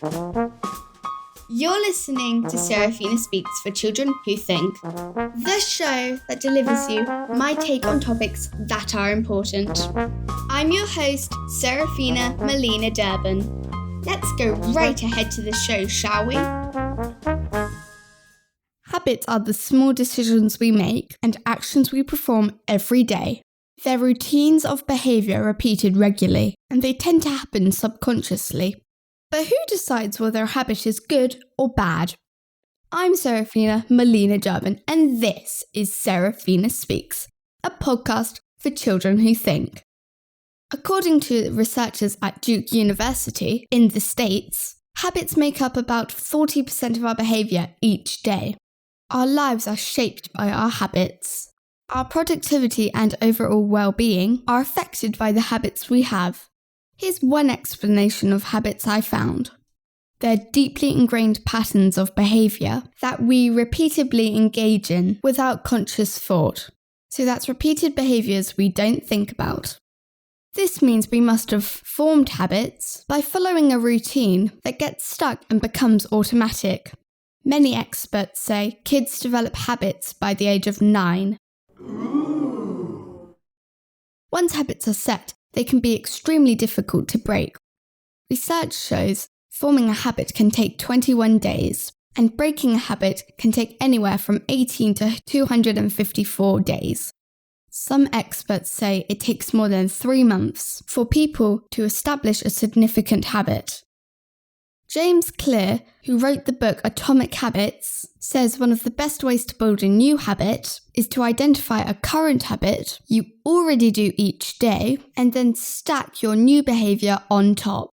You're listening to Seraphina Speaks for Children Who Think, the show that delivers you my take on topics that are important. I'm your host, Seraphina Melina Durbin. Let's go right ahead to the show, shall we? Habits are the small decisions we make and actions we perform every day. They're routines of behaviour repeated regularly, and they tend to happen subconsciously. But who decides whether a habit is good or bad? I'm Seraphina Melina Durbin, and this is Seraphina Speaks, a podcast for children who think. According to researchers at Duke University in the States, habits make up about 40% of our behaviour each day. Our lives are shaped by our habits. Our productivity and overall well-being are affected by the habits we have. Here's one explanation of habits I found. They're deeply ingrained patterns of behaviour that we repeatedly engage in without conscious thought. So that's repeated behaviours we don't think about. This means we must have formed habits by following a routine that gets stuck and becomes automatic. Many experts say kids develop habits by the age of 9. Once habits are set, they can be extremely difficult to break. Research shows forming a habit can take 21 days, and breaking a habit can take anywhere from 18 to 254 days. Some experts say it takes more than 3 months for people to establish a significant habit. James Clear, who wrote the book Atomic Habits, says one of the best ways to build a new habit is to identify a current habit you already do each day and then stack your new behaviour on top.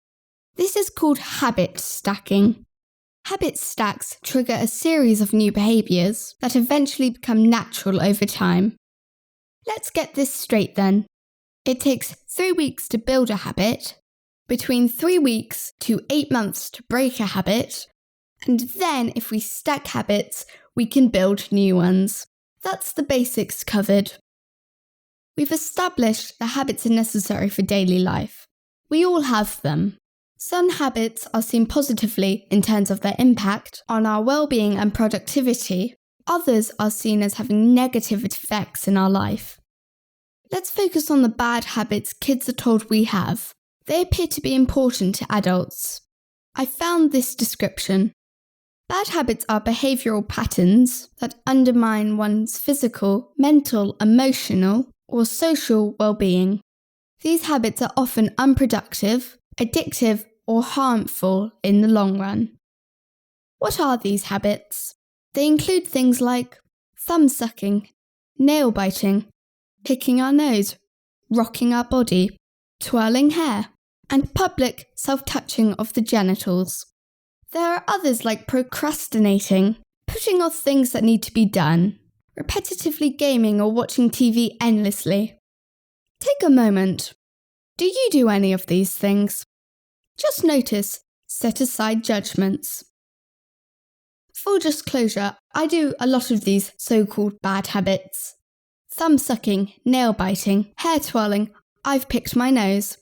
This is called habit stacking. Habit stacks trigger a series of new behaviours that eventually become natural over time. Let's get this straight then. It takes 3 weeks to build a habit, between 3 weeks to 8 months to break a habit, and then if we stack habits, we can build new ones. That's the basics covered. We've established that habits are necessary for daily life. We all have them. Some habits are seen positively in terms of their impact on our well-being and productivity. Others are seen as having negative effects in our life. Let's focus on the bad habits kids are told we have. They appear to be important to adults. I found this description. Bad habits are behavioural patterns that undermine one's physical, mental, emotional, or social well-being. These habits are often unproductive, addictive, or harmful in the long run. What are these habits? They include things like thumb sucking, nail biting, picking our nose, rocking our body, twirling hair, and public self-touching of the genitals. There are others like procrastinating, putting off things that need to be done, repetitively gaming or watching TV endlessly. Take a moment. Do you do any of these things? Just notice, set aside judgments. Full disclosure, I do a lot of these so-called bad habits. Thumb sucking, nail biting, hair twirling, I've picked my nose.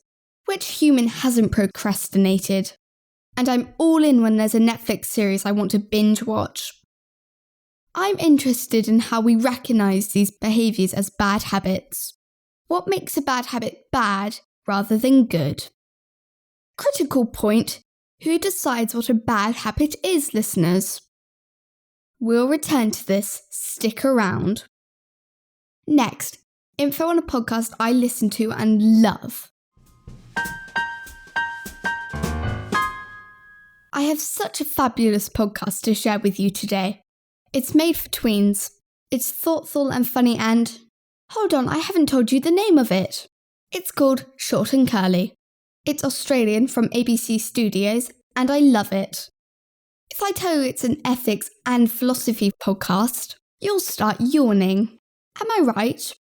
Which human hasn't procrastinated? And I'm all in when there's a Netflix series I want to binge watch. I'm interested in how we recognise these behaviours as bad habits. What makes a bad habit bad rather than good? Critical point, who decides what a bad habit is, listeners? We'll return to this, stick around. Next, info on a podcast I listen to and love. I have such a fabulous podcast to share with you today. It's made for tweens. It's thoughtful and funny and... Hold on, I haven't told you the name of it. It's called Short and Curly. It's Australian from ABC Studios and I love it. If I tell you it's an ethics and philosophy podcast, you'll start yawning. Am I right?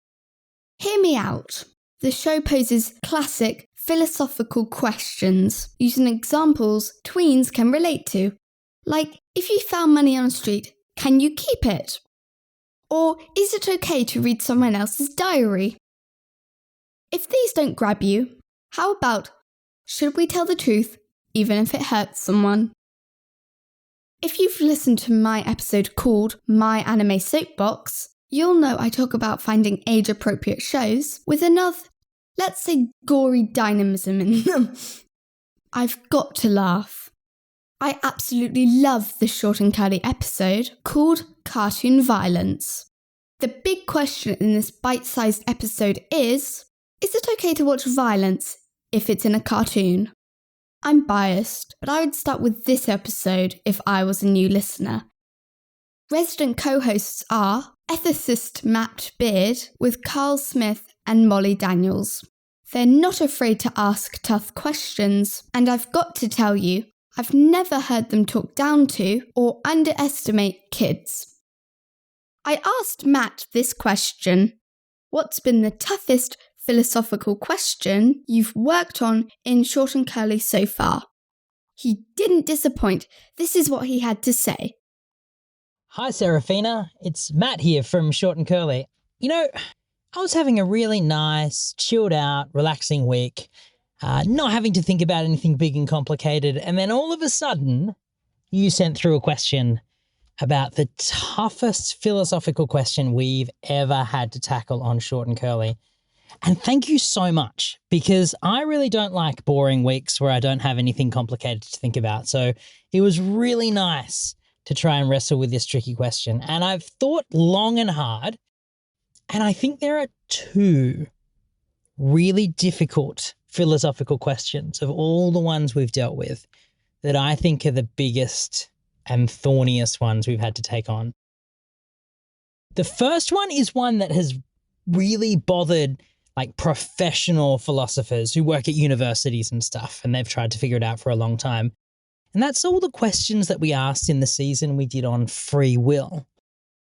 Hear me out. The show poses classic philosophical questions using examples tweens can relate to. Like, if you found money on the street, can you keep it? Or is it okay to read someone else's diary? If these don't grab you, how about, should we tell the truth even if it hurts someone. If you've listened to my episode called My Anime Soapbox, you'll know I talk about finding age-appropriate shows with enough, let's say, gory dynamism in them. I've got to laugh. I absolutely love the short and curly episode called Cartoon Violence. The big question in this bite-sized episode is it okay to watch violence if it's in a cartoon? I'm biased, but I would start with this episode if I was a new listener. Resident co-hosts are ethicist Matt Beard with Carl Smith and Molly Daniels. They're not afraid to ask tough questions, and I've got to tell you, I've never heard them talk down to or underestimate kids. I asked Matt this question: what's been the toughest philosophical question you've worked on in Short and Curly so far? He didn't disappoint. This is what he had to say. Hi, Seraphina. It's Matt here from Short and Curly. I was having a really nice, chilled out, relaxing week, not having to think about anything big and complicated. And then all of a sudden, you sent through a question about the toughest philosophical question we've ever had to tackle on Short and Curly. And thank you so much, because I really don't like boring weeks where I don't have anything complicated to think about. So it was really nice to try and wrestle with this tricky question. And I've thought long and hard, and I think there are two really difficult philosophical questions of all the ones we've dealt with that I think are the biggest and thorniest ones we've had to take on. The first one is one that has really bothered professional philosophers who work at universities and stuff, and they've tried to figure it out for a long time. And that's all the questions that we asked in the season we did on free will.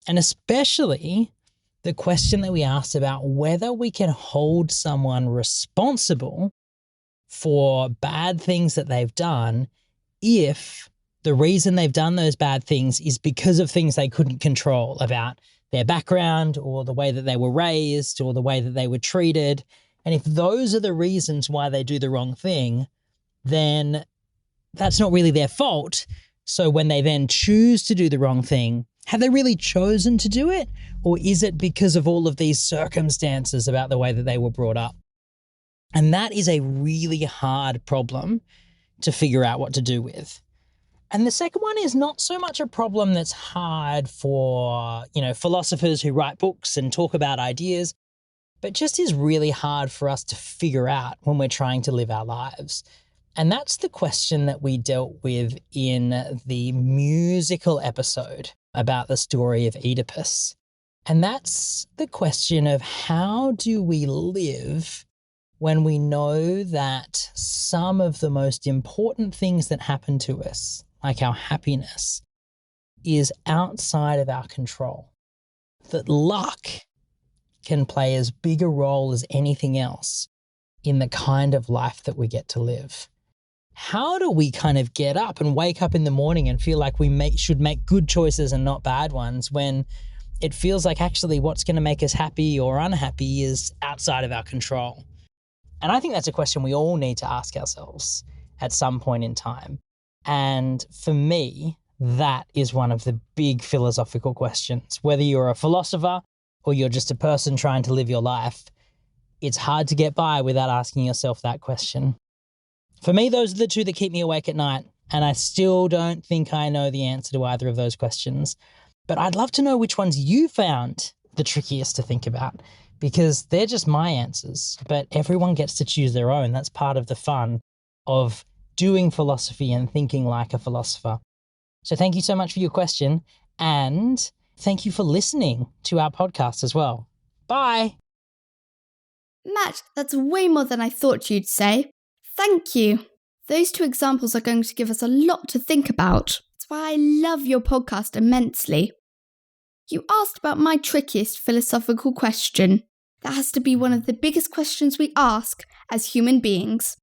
And especially the question that we asked about whether we can hold someone responsible for bad things that they've done if the reason they've done those bad things is because of things they couldn't control about their background or the way that they were raised or the way that they were treated. And if those are the reasons why they do the wrong thing, then that's not really their fault. So when they then choose to do the wrong thing, have they really chosen to do it? Or is it because of all of these circumstances about the way that they were brought up? And that is a really hard problem to figure out what to do with. And the second one is not so much a problem that's hard for, philosophers who write books and talk about ideas, but just is really hard for us to figure out when we're trying to live our lives. And that's the question that we dealt with in the musical episode about the story of Oedipus. And that's the question of how do we live when we know that some of the most important things that happen to us, like our happiness, is outside of our control. That luck can play as big a role as anything else in the kind of life that we get to live. How do we kind of get up and wake up in the morning and feel like we should make good choices and not bad ones when it feels like actually what's going to make us happy or unhappy is outside of our control? And I think that's a question we all need to ask ourselves at some point in time. And for me, that is one of the big philosophical questions. Whether you're a philosopher or you're just a person trying to live your life, it's hard to get by without asking yourself that question. For me, those are the two that keep me awake at night, and I still don't think I know the answer to either of those questions. But I'd love to know which ones you found the trickiest to think about, because they're just my answers, but everyone gets to choose their own. That's part of the fun of doing philosophy and thinking like a philosopher. So thank you so much for your question, and thank you for listening to our podcast as well. Bye. Matt, that's way more than I thought you'd say. Thank you. Those two examples are going to give us a lot to think about. That's why I love your podcast immensely. You asked about my trickiest philosophical question. That has to be one of the biggest questions we ask as human beings.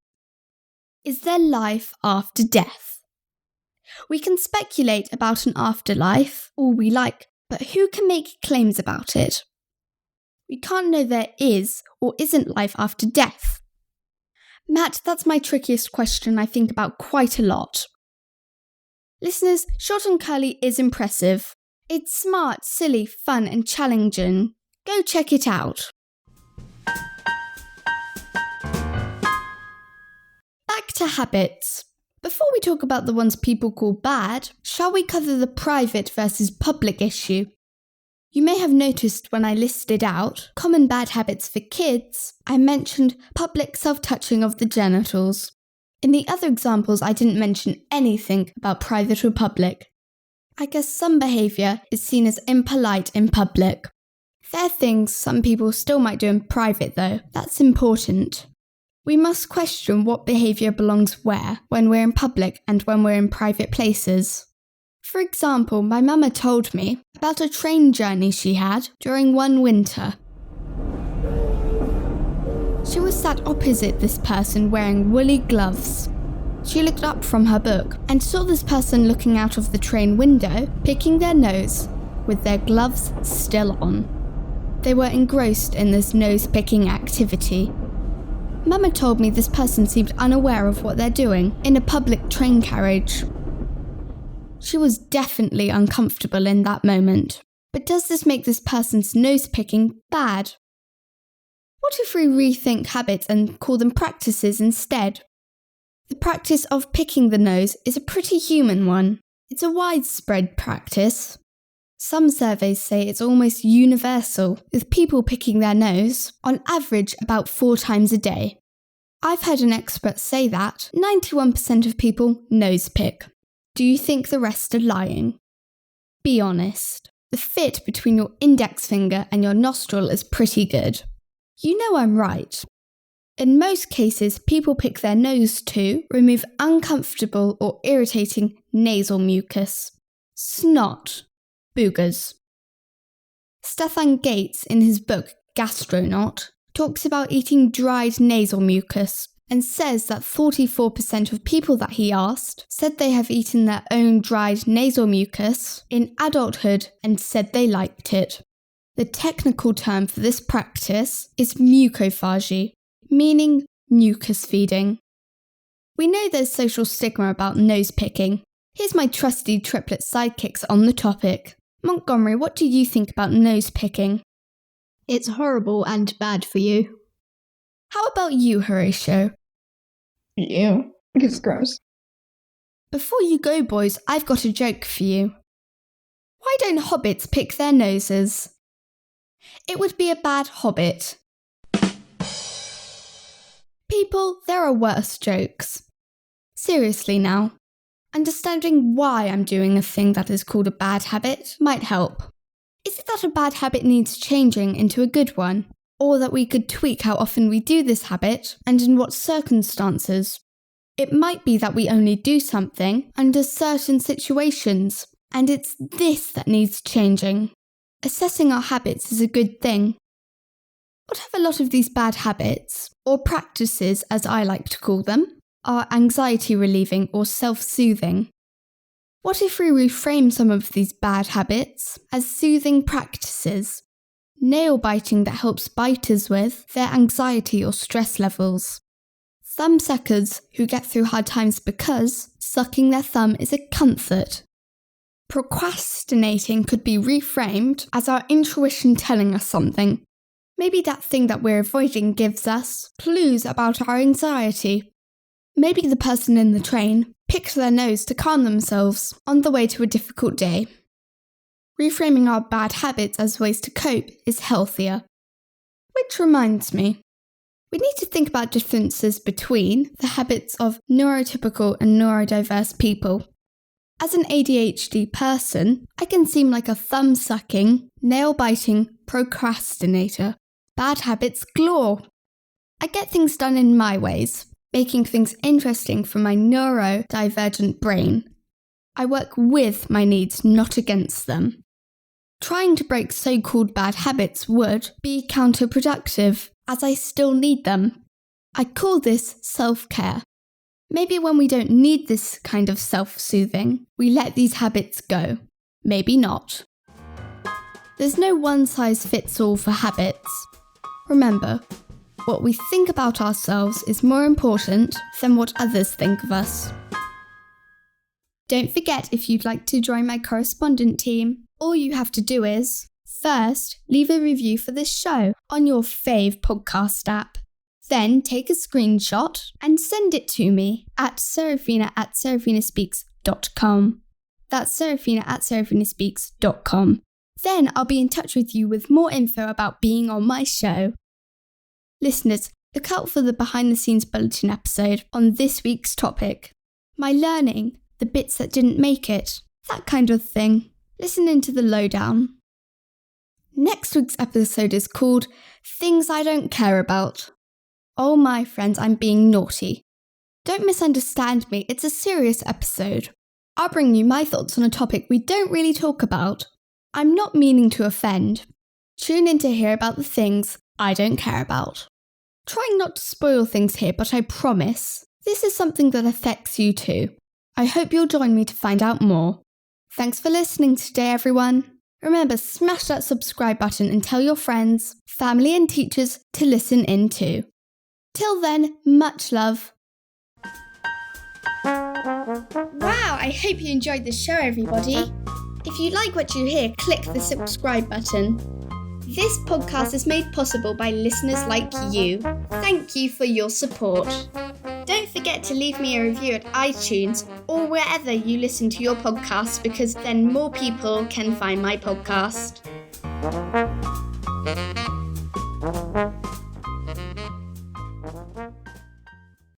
Is there life after death? We can speculate about an afterlife all we like, but who can make claims about it? We can't know there is or isn't life after death. Matt, that's my trickiest question I think about quite a lot. Listeners, Short and Curly is impressive. It's smart, silly, fun and challenging. Go check it out. Back to habits. Before we talk about the ones people call bad, shall we cover the private versus public issue? You may have noticed when I listed out common bad habits for kids, I mentioned public self-touching of the genitals. In the other examples, I didn't mention anything about private or public. I guess some behaviour is seen as impolite in public. There are things some people still might do in private though, that's important. We must question what behaviour belongs where when we're in public and when we're in private places. For example, my mama told me about a train journey she had during one winter. She was sat opposite this person wearing woolly gloves. She looked up from her book and saw this person looking out of the train window, picking their nose, with their gloves still on. They were engrossed in this nose-picking activity. Mama told me this person seemed unaware of what they're doing in a public train carriage. She was definitely uncomfortable in that moment. But does this make this person's nose-picking bad? What if we rethink habits and call them practices instead? The practice of picking the nose is a pretty human one. It's a widespread practice. Some surveys say it's almost universal, with people picking their nose, on average about 4 times a day. I've heard an expert say that 91% of people nose pick. Do you think the rest are lying? Be honest. The fit between your index finger and your nostril is pretty good. You know I'm right. In most cases, people pick their nose to remove uncomfortable or irritating nasal mucus. Snot. Boogers. Stefan Gates, in his book Gastronaut, talks about eating dried nasal mucus and says that 44% of people that he asked said they have eaten their own dried nasal mucus in adulthood and said they liked it. The technical term for this practice is mucophagy, meaning mucus feeding. We know there's social stigma about nose picking. Here's my trusty triplet sidekicks on the topic. Montgomery, what do you think about nose picking? It's horrible and bad for you. How about you, Horatio? Ew, it's gross. Before you go, boys, I've got a joke for you. Why don't hobbits pick their noses? It would be a bad hobbit. People, there are worse jokes. Seriously now. Understanding why I'm doing a thing that is called a bad habit might help. Is it that a bad habit needs changing into a good one? Or that we could tweak how often we do this habit and in what circumstances? It might be that we only do something under certain situations, and it's this that needs changing. Assessing our habits is a good thing. What if a lot of these bad habits, or practices as I like to call them, are anxiety relieving or self-soothing? What if we reframe some of these bad habits as soothing practices? Nail biting that helps biters with their anxiety or stress levels. Thumb suckers who get through hard times because sucking their thumb is a comfort. Procrastinating could be reframed as our intuition telling us something. Maybe that thing that we're avoiding gives us clues about our anxiety. Maybe the person in the train picked their nose to calm themselves on the way to a difficult day. Reframing our bad habits as ways to cope is healthier. Which reminds me, we need to think about differences between the habits of neurotypical and neurodiverse people. As an ADHD person, I can seem like a thumb-sucking, nail-biting procrastinator. Bad habits galore. I get things done in my ways, making things interesting for my neurodivergent brain. I work with my needs, not against them. Trying to break so-called bad habits would be counterproductive, as I still need them. I call this self-care. Maybe when we don't need this kind of self-soothing, we let these habits go. Maybe not. There's no one-size-fits-all for habits. Remember, what we think about ourselves is more important than what others think of us. Don't forget, if you'd like to join my correspondent team, all you have to do is, first, leave a review for this show on your fave podcast app. Then take a screenshot and send it to me at Seraphina@seraphinaspeaks.com. That's Seraphina@seraphinaspeaks.com. Then I'll be in touch with you with more info about being on my show. Listeners, look out for the behind-the-scenes bulletin episode on this week's topic. My learning, the bits that didn't make it, that kind of thing. Listen into the lowdown. Next week's episode is called Things I Don't Care About. Oh my friends, I'm being naughty. Don't misunderstand me, it's a serious episode. I'll bring you my thoughts on a topic we don't really talk about. I'm not meaning to offend. Tune in to hear about the things I don't care about. Trying not to spoil things here, but I promise, this is something that affects you too. I hope you'll join me to find out more. Thanks for listening today, everyone. Remember, smash that subscribe button and tell your friends, family and teachers to listen in too. Till then, much love. Wow, I hope you enjoyed the show, everybody. If you like what you hear, click the subscribe button. This podcast is made possible by listeners like you. Thank you for your support. Don't forget to leave me a review at iTunes or wherever you listen to your podcasts, because then more people can find my podcast.